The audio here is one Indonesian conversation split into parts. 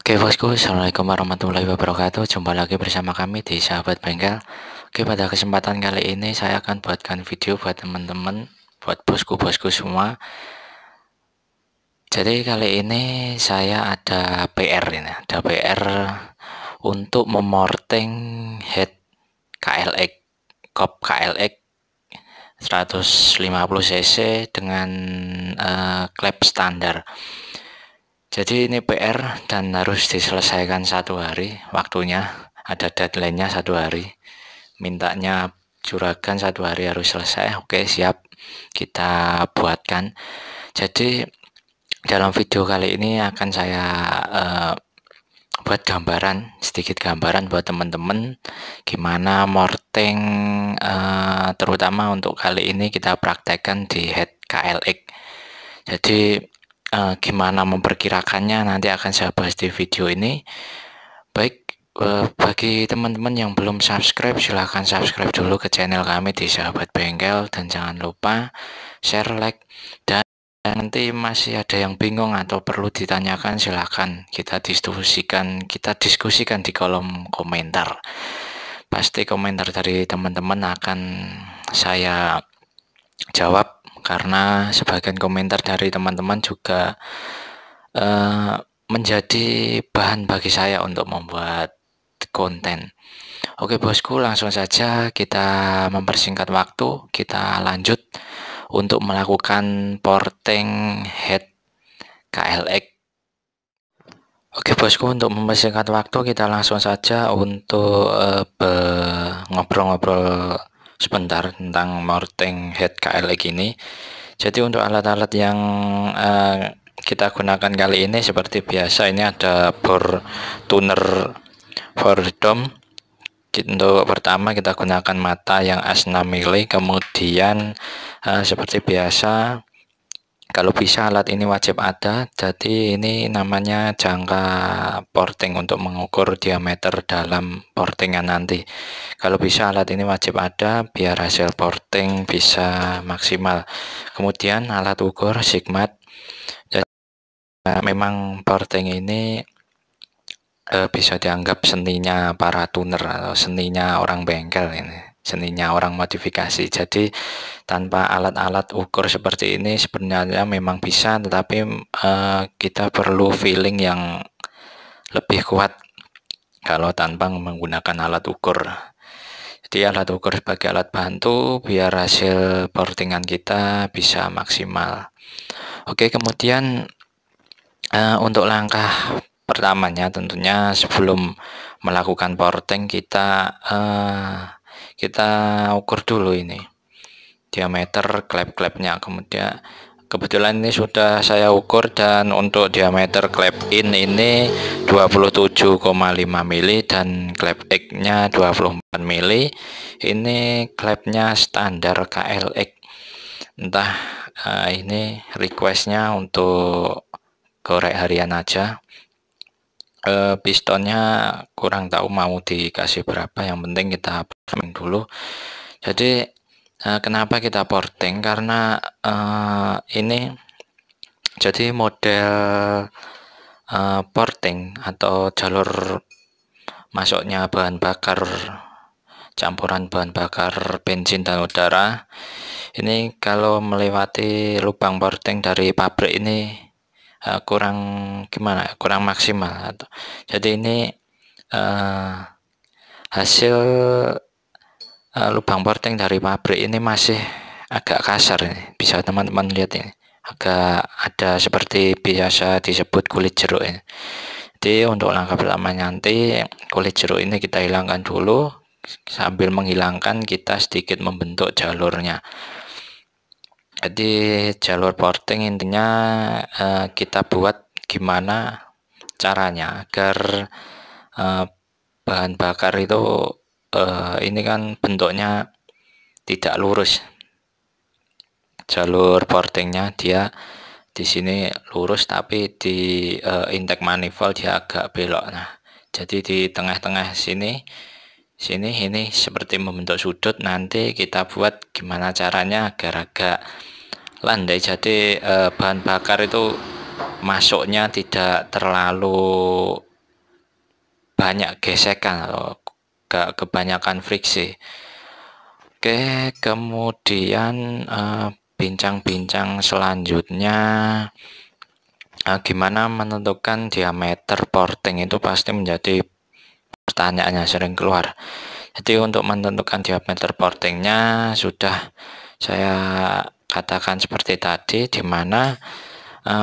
Oke bosku, assalamualaikum warahmatullahi wabarakatuh. Jumpa lagi bersama kami di Sahabat Bengkel. Oke, pada kesempatan kali ini saya akan buatkan video buat teman-teman, buat bosku-bosku semua. Jadi kali ini saya ada PR ini, ada PR untuk memorting head KLX, kop KLX 150 cc dengan klep standar. Jadi ini PR dan harus diselesaikan 1 hari, waktunya ada deadline-nya 1 hari, mintanya juragan 1 hari harus selesai. Oke, siap, kita buatkan. Jadi dalam video kali ini akan saya buat sedikit gambaran buat teman-teman gimana morting, terutama untuk kali ini kita praktekkan di head KLX. Jadi gimana memperkirakannya nanti akan saya bahas di video ini. Baik, bagi teman-teman yang belum subscribe, silahkan subscribe dulu ke channel kami di Sahabat Bengkel, dan jangan lupa share, like, dan nanti masih ada yang bingung atau perlu ditanyakan, silahkan kita diskusikan di kolom komentar. Pasti komentar dari teman-teman akan saya jawab, karena sebagian komentar dari teman-teman juga menjadi bahan bagi saya untuk membuat konten. Oke bosku, langsung saja kita mempersingkat waktu, kita lanjut untuk melakukan porting head KLX. Oke bosku, untuk mempersingkat waktu kita langsung saja untuk ngobrol-ngobrol sebentar tentang porting head KLX ini. Jadi untuk alat-alat yang kita gunakan kali ini seperti biasa, ini ada bor tuner for dome. Untuk pertama kita gunakan mata yang as 6 mili, kemudian seperti biasa kalau bisa alat ini wajib ada. Jadi ini namanya jangka porting untuk mengukur diameter dalam portingan nanti. Kalau bisa alat ini wajib ada biar hasil porting bisa maksimal. Kemudian alat ukur sigmat. Jadi memang porting ini bisa dianggap seninya para tuner atau seninya orang bengkel, ini seninya orang modifikasi. Jadi tanpa alat-alat ukur seperti ini sebenarnya memang bisa, tetapi kita perlu feeling yang lebih kuat kalau tanpa menggunakan alat ukur. Jadi alat ukur sebagai alat bantu biar hasil portingan kita bisa maksimal. Oke, kemudian untuk langkah pertamanya tentunya sebelum melakukan porting kita ukur dulu ini diameter klep-klepnya. Kebetulan ini sudah saya ukur, dan untuk diameter klep in ini 27,5 mili dan klep X nya 24 mili. Ini klepnya standar KLX. Entah ini requestnya untuk korek harian aja. Pistonnya kurang tahu mau dikasih berapa, yang penting kita porting dulu. Jadi kenapa kita porting, karena ini jadi model porting atau jalur masuknya bahan bakar, campuran bahan bakar bensin dan udara ini kalau melewati lubang porting dari pabrik ini kurang maksimal. Jadi ini hasil lubang porting dari pabrik ini masih agak kasar, ini bisa teman-teman lihat, ini agak ada seperti biasa disebut kulit jeruk ini. Jadi untuk langkah pertama nanti kulit jeruk ini kita hilangkan dulu. Sambil menghilangkan kita sedikit membentuk jalurnya. Jadi jalur porting intinya kita buat gimana caranya agar bahan bakar itu ini kan bentuknya tidak lurus. Jalur portingnya dia di sini lurus, tapi di intake manifold dia agak belok. Nah, jadi di tengah-tengah sini ini seperti membentuk sudut. Nanti kita buat gimana caranya agar agak landai, jadi bahan bakar itu masuknya tidak terlalu banyak gesekan atau kebanyakan friksi. Oke, kemudian bincang-bincang selanjutnya, gimana menentukan diameter porting itu pasti menjadi pertanyaan yang sering keluar. Jadi untuk menentukan diameter portingnya sudah saya katakan seperti tadi, di mana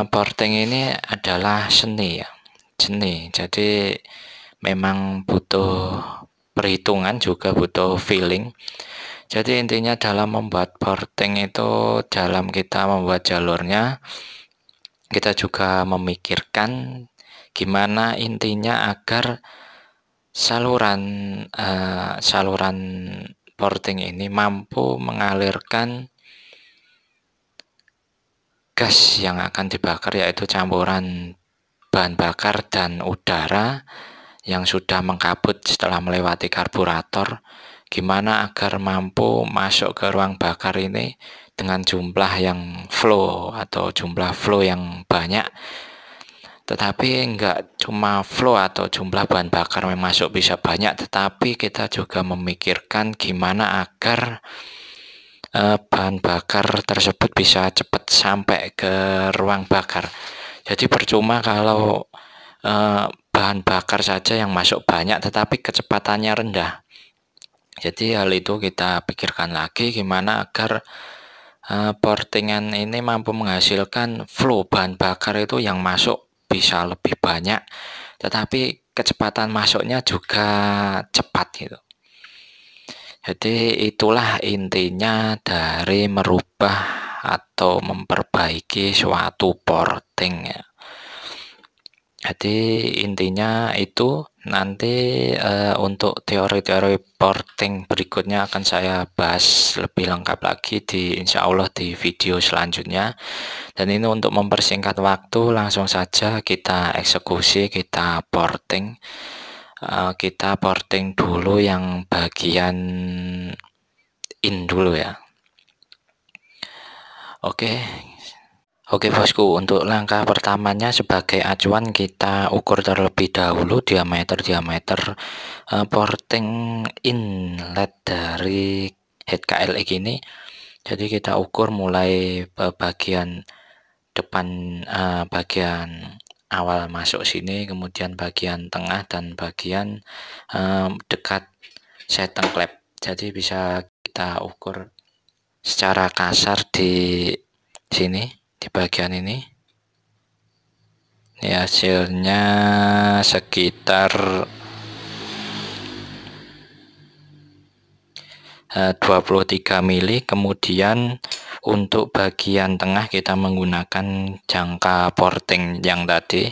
porting ini adalah seni ya, seni. Jadi memang butuh perhitungan, juga butuh feeling. Jadi intinya dalam membuat porting itu, dalam kita membuat jalurnya, kita juga memikirkan gimana intinya agar saluran porting ini mampu mengalirkan gas yang akan dibakar, yaitu campuran bahan bakar dan udara yang sudah mengkabut setelah melewati karburator. Gimana agar mampu masuk ke ruang bakar ini dengan jumlah yang flow atau jumlah flow yang banyak, tetapi enggak cuma flow atau jumlah bahan bakar yang masuk bisa banyak, tetapi kita juga memikirkan gimana agar bahan bakar tersebut bisa cepat sampai ke ruang bakar. Jadi percuma kalau bahan bakar saja yang masuk banyak tetapi kecepatannya rendah. Jadi hal itu kita pikirkan lagi, gimana agar portingan ini mampu menghasilkan flow bahan bakar itu yang masuk bisa lebih banyak, tetapi kecepatan masuknya juga cepat gitu. Jadi itulah intinya dari merubah atau memperbaiki suatu porting ya. Jadi intinya itu nanti untuk teori-teori porting berikutnya akan saya bahas lebih lengkap lagi insya Allah di video selanjutnya. Dan ini untuk mempersingkat waktu, langsung saja kita eksekusi, kita porting. Kita porting dulu yang bagian in dulu ya. Oke bosku, untuk langkah pertamanya sebagai acuan kita ukur terlebih dahulu diameter porting inlet dari head KLX ini. Jadi kita ukur mulai bagian depan, bagian awal masuk sini, kemudian bagian tengah dan bagian dekat setting klep. Jadi bisa kita ukur secara kasar di sini, di bagian ini. Ini hasilnya sekitar 23 mili. Kemudian untuk bagian tengah kita menggunakan jangka porting yang tadi.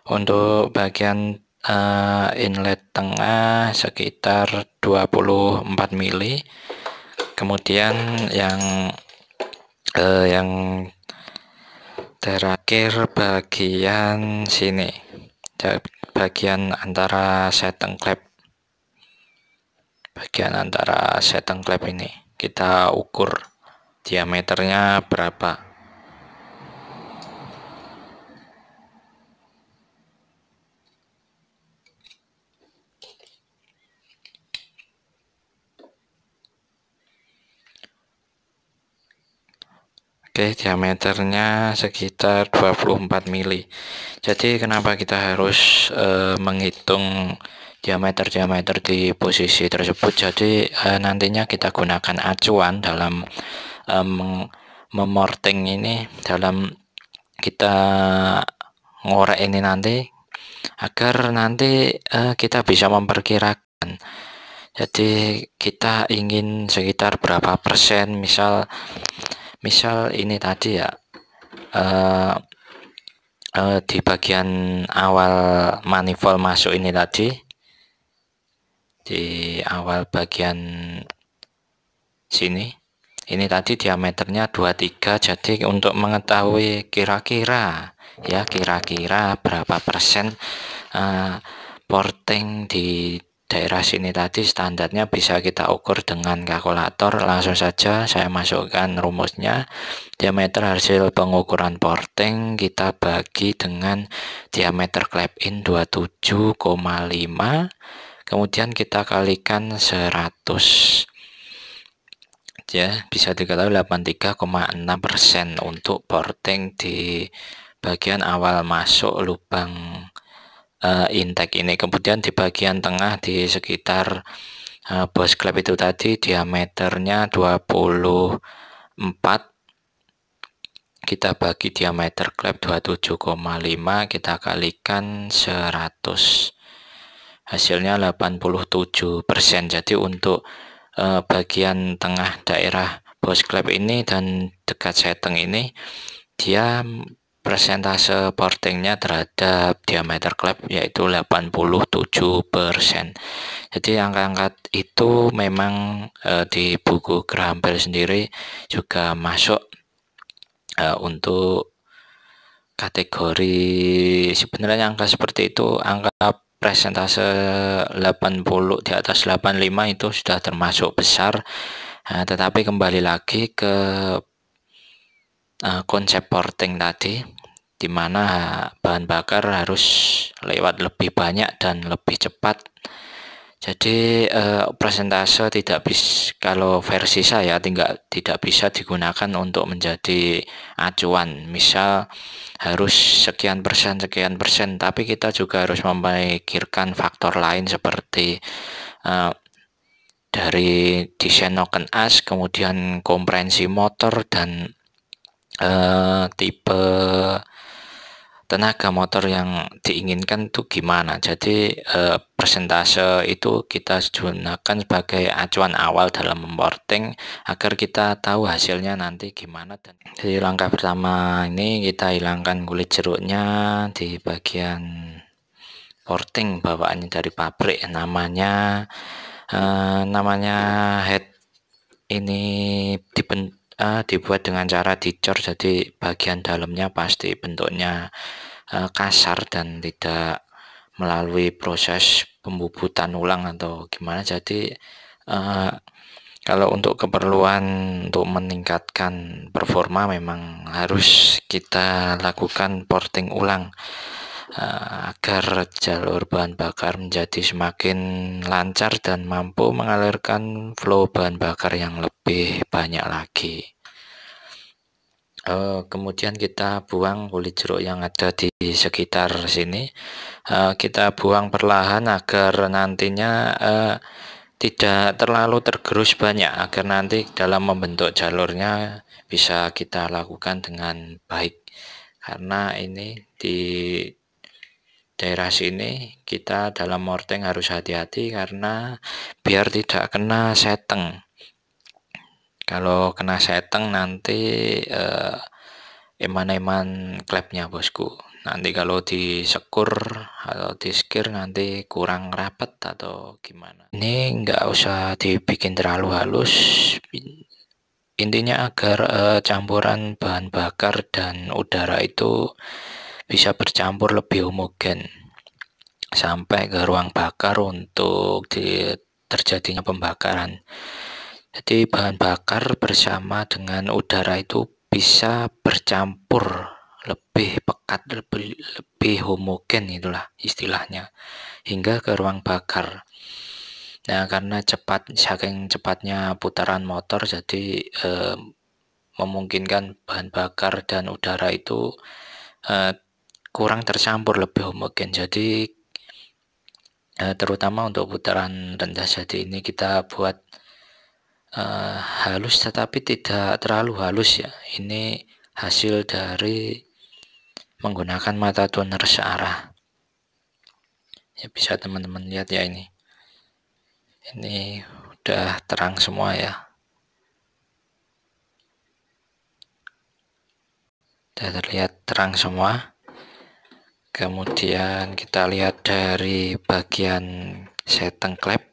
Untuk bagian inlet tengah sekitar 24 mili. Kemudian yang terakhir bagian sini, bagian antara setting klep, ini kita ukur diameternya berapa. Oke, diameternya sekitar 24 mili. Jadi kenapa kita harus menghitung diameter di posisi tersebut? Jadi nantinya kita gunakan acuan dalam memorting ini, dalam kita ngorek ini nanti, agar nanti kita bisa memperkirakan. Jadi kita ingin sekitar berapa persen, misal ini tadi ya, di bagian awal manifold masuk ini tadi, di awal bagian sini, ini tadi diameternya 23. Jadi untuk mengetahui kira-kira berapa persen porting di daerah sini tadi standarnya bisa kita ukur dengan kalkulator. Langsung saja saya masukkan rumusnya. Diameter hasil pengukuran porting kita bagi dengan diameter clap in 27,5, kemudian kita kalikan 100, ya bisa diketahui 83,6% untuk porting di bagian awal masuk lubang intake ini. Kemudian di bagian tengah di sekitar bos klep itu tadi diameternya 24, kita bagi diameter klep 27,5, kita kalikan 100, hasilnya 87%. Jadi untuk bagian tengah daerah bos klep ini dan dekat setting ini, dia persentase portingnya terhadap diameter klep yaitu 87%. Jadi angka-angka itu memang di buku Graham Bell sendiri juga masuk untuk kategori, sebenarnya angka seperti itu, angka persentase 80 di atas 85 itu sudah termasuk besar. Tetapi kembali lagi ke konsep porting tadi, di mana bahan bakar harus lewat lebih banyak dan lebih cepat. Jadi persentase tidak bisa, kalau versi saya tidak bisa digunakan untuk menjadi acuan. Misal harus sekian persen, tapi kita juga harus memikirkan faktor lain seperti dari desain noken as, kemudian kompresi motor, dan tipe tenaga motor yang diinginkan itu gimana. Jadi persentase itu kita gunakan sebagai acuan awal dalam memporting agar kita tahu hasilnya nanti gimana. Dan jadi langkah pertama ini kita hilangkan kulit jeruknya di bagian porting bawaannya dari pabrik, namanya head ini dibuat dengan cara dicor, jadi bagian dalamnya pasti bentuknya kasar dan tidak melalui proses pembubutan ulang atau gimana. Jadi kalau untuk keperluan untuk meningkatkan performa memang harus kita lakukan porting ulang agar jalur bahan bakar menjadi semakin lancar dan mampu mengalirkan flow bahan bakar yang lebih banyak lagi. Kemudian kita buang kulit jeruk yang ada di sekitar sini, kita buang perlahan agar nantinya tidak terlalu tergerus banyak, agar nanti dalam membentuk jalurnya bisa kita lakukan dengan baik. Karena ini di daerah sini kita dalam porting harus hati-hati karena biar tidak kena seteng. Kalau kena seteng nanti eman-eman klepnya bosku. Nanti kalau disekur atau diskir nanti kurang rapat atau gimana. Ini nggak usah dibikin terlalu halus. Intinya agar campuran bahan bakar dan udara itu bisa bercampur lebih homogen sampai ke ruang bakar untuk terjadinya pembakaran. Jadi bahan bakar bersama dengan udara itu bisa bercampur lebih pekat, lebih homogen, itulah istilahnya, hingga ke ruang bakar. Nah, karena saking cepatnya putaran motor, jadi memungkinkan bahan bakar dan udara itu kurang tercampur, lebih homogen. Jadi terutama untuk putaran rendah, jadi ini kita buat halus tetapi tidak terlalu halus ya. Ini hasil dari menggunakan mata tuner searah. Ya, bisa teman-teman lihat ya, ini udah terang semua ya. Sudah terlihat terang semua. Kemudian kita lihat dari bagian setting klep.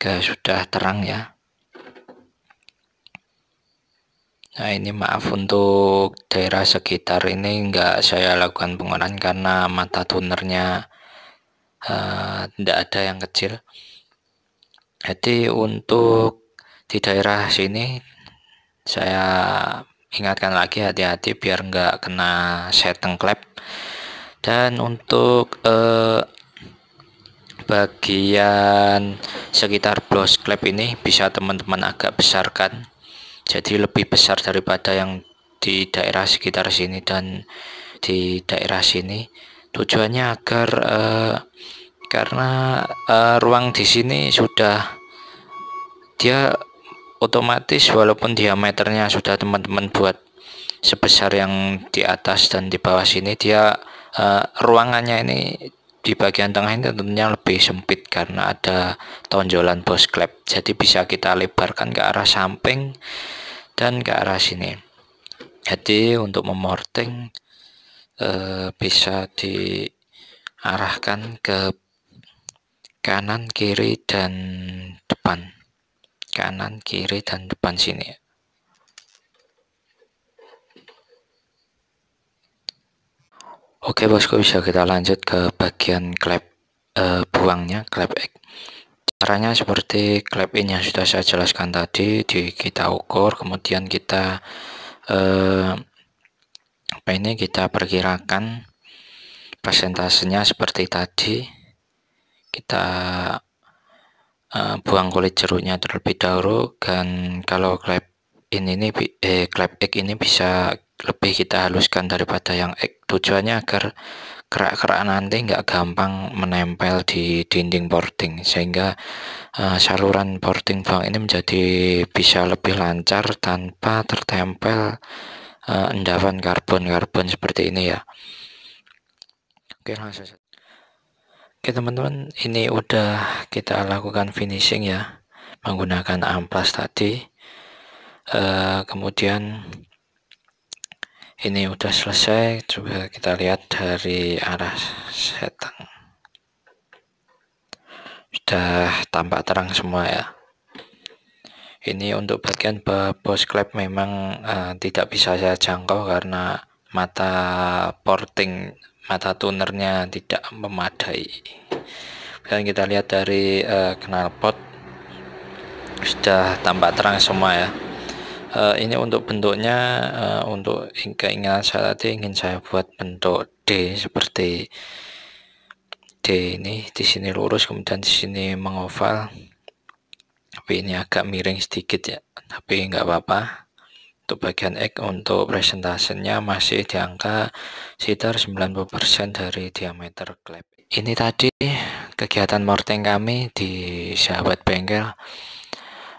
Juga sudah terang ya. Nah, ini maaf untuk daerah sekitar ini nggak saya lakukan pengolahan karena mata tunernya tidak ada yang kecil. Jadi untuk di daerah sini saya ingatkan lagi, hati-hati biar nggak kena setting klep. Dan untuk bagian sekitar blos klep ini bisa teman-teman agak besarkan, jadi lebih besar daripada yang di daerah sekitar sini dan di daerah sini. Tujuannya agar karena ruang di sini sudah dia otomatis, walaupun diameternya sudah teman-teman buat sebesar yang di atas dan di bawah sini, dia ruangannya ini di bagian tengah ini tentunya lebih sempit karena ada tonjolan boss klep, jadi bisa kita lebarkan ke arah samping dan ke arah sini. Jadi untuk memorting bisa diarahkan ke kanan, kiri, dan depan. Kanan, kiri, dan depan sini. Oke bosku, bisa kita lanjut ke bagian klep buangnya, klep egg. Caranya seperti klep in yang sudah saya jelaskan tadi, kita ukur, kemudian kita kita perkirakan persentasenya seperti tadi. Kita buang kulit jeruknya terlebih dahulu, dan kalau klep egg ini bisa lebih kita haluskan daripada yang egg. Tujuannya agar kerak-kerak nanti nggak gampang menempel di dinding porting, sehingga saluran porting buang ini menjadi bisa lebih lancar tanpa tertempel endapan karbon seperti ini ya. Oke, langsung saja. Oke teman-teman, ini udah kita lakukan finishing ya menggunakan amplas tadi. Kemudian ini udah selesai. Coba kita lihat dari arah setting, sudah tampak terang semua ya. Ini untuk bagian boss klep memang tidak bisa saya jangkau karena mata porting, mata tunernya tidak memadai. Dan kita lihat dari knalpot sudah tampak terang semua ya. Ini untuk bentuknya, untuk keinginan saya tadi ingin saya buat bentuk D seperti D ini, di sini lurus kemudian di sini mengoval, tapi ini agak miring sedikit ya, tapi nggak apa-apa. Untuk bagian egg, untuk presentasenya masih di angka sekitar 90% dari diameter klep. Ini tadi kegiatan morting kami di sahabat bengkel.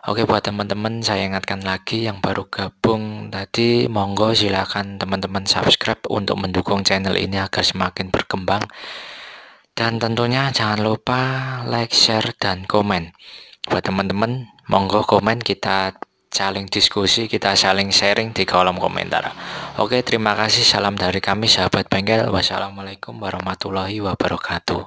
Oke, buat teman-teman saya ingatkan lagi yang baru gabung tadi, monggo silakan teman-teman subscribe untuk mendukung channel ini agar semakin berkembang. Dan tentunya jangan lupa like, share, dan komen. Buat teman-teman, monggo komen, kita saling diskusi, kita saling sharing di kolom komentar. Oke, terima kasih. Salam dari kami sahabat bengkel. Wassalamualaikum warahmatullahi wabarakatuh.